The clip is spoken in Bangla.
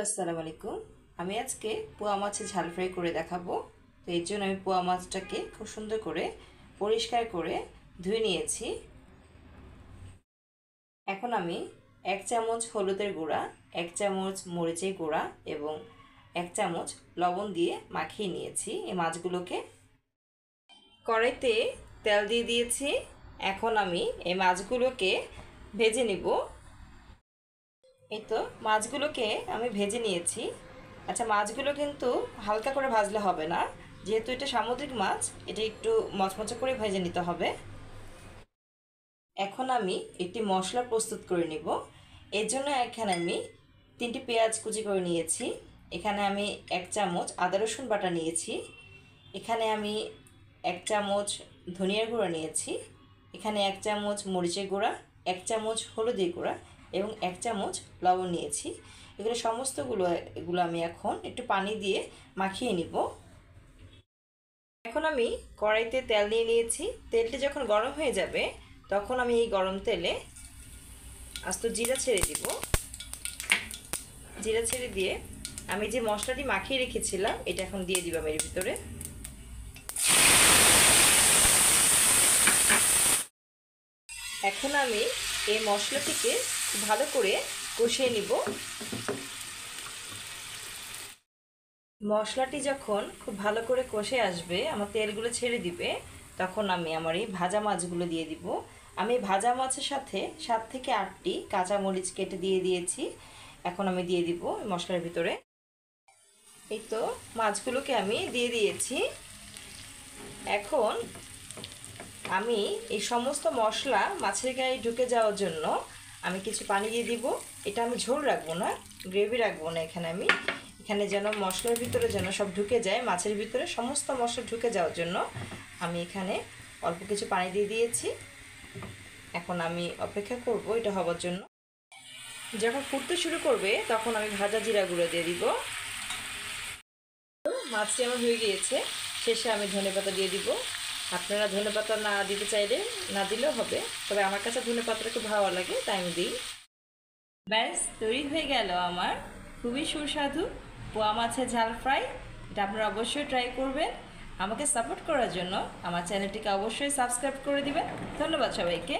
আসসালামু আলাইকুম। আমি আজকে পোয়া মাছের ঝাল ফ্রাই করে দেখাবো। তো এর জন্য আমি পোয়া মাছটাকে খুব সুন্দর করে পরিষ্কার করে ধুয়ে নিয়েছি। এখন আমি 1 চামচ হলুদের গুঁড়া, 1 চামচ মরিচের গুঁড়া এবং 1 চামচ লবণ দিয়ে মাখিয়ে নিয়েছি এই মাছগুলোকে। কড়াইতে তেল দিয়ে দিয়েছি। এখন আমি এই মাছগুলোকে ভেজে নিব। এই তো মাছগুলোকে আমি ভেজে নিয়েছি। আচ্ছা, মাছগুলো কিন্তু হালকা করে ভাজলে হবে না, যেহেতু এটা সামুদ্রিক মাছ, এটা একটু মচমচে করে ভেজে নিতে হবে। এখন আমি একটি মশলা প্রস্তুত করে নিব। এর জন্য এখানে আমি 3টি পেঁয়াজ কুচি করে নিয়েছি। এখানে আমি 1 চামচ আদা রসুন বাটা নিয়েছি। এখানে আমি 1 চামচ ধনিয়ার গুঁড়া নিয়েছি। এখানে 1 চামচ মরিচের গুঁড়া, 1 চামচ হলুদের গুঁড়া এবং 1 চামচ লবণ নিয়েছি। এগুলো আমি এখন একটু পানি দিয়ে মাখিয়ে নিব। এখন আমি কড়াইতে তেল দিয়ে নিয়েছি। তেলটি যখন গরম হয়ে যাবে তখন আমি এই গরম তেলে আস্ত জিরা ছেড়ে দিব। জিরা ছেড়ে দিয়ে আমি যে মশলাটি মাখিয়ে রেখেছিলাম এটা এখন দিয়ে দিব এর ভিতরে। এখন আমি এই মশলাটিকে ভালো করে কষিয়ে নিব। মশলাটি যখন খুব ভালো করে কষে আসবে, আমার তেলগুলো ছেড়ে দিবে, তখন আমি আমার এই ভাজা মাছগুলো দিয়ে দিব। আমি ভাজা মাছের সাথে 7 থেকে 8টি কাঁচামরিচ কেটে দিয়ে দিয়েছি। এখন আমি দিয়ে দিব মশলার ভিতরে। এই তো মাছগুলোকে আমি দিয়ে দিয়েছি। এখন আমি এই সমস্ত মশলা মাছের গায়ে ঢুকে যাওয়ার জন্য আমি কিছু পানি দিয়ে দিব। এটা আমি ঝোল রাখবো না, গ্রেভি রাখবো না। এখানে যেন মশলার ভিতরে যেন সব ঢুকে যায়, মাছের ভিতরে সমস্ত মশলা ঢুকে যাওয়ার জন্য আমি এখানে অল্প কিছু পানি দিয়ে দিয়েছি। এখন আমি অপেক্ষা করব এটা হওয়ার জন্য। যখন ফুটতে শুরু করবে তখন আমি ভাজা জিরা গুঁড়ো দিয়ে দিব। মাছটি আমার হয়ে গিয়েছে। শেষে আমি ধনেপাতা দিয়ে দিব। আপনারা ধনেপাতা না দিতে চাইলে না দিলেও হবে, তবে আমার কাছে ধনেপাতাটা খুব ভালো লাগে তাই আমি দিই। ব্যাস তৈরি হয়ে গেল আমার খুবই সুস্বাদু পোয়া মাছের ঝাল ফ্রাই। এটা আপনারা অবশ্যই ট্রাই করবেন। আমাকে সাপোর্ট করার জন্য আমার চ্যানেলটিকে অবশ্যই সাবস্ক্রাইব করে দিবেন। ধন্যবাদ সবাইকে।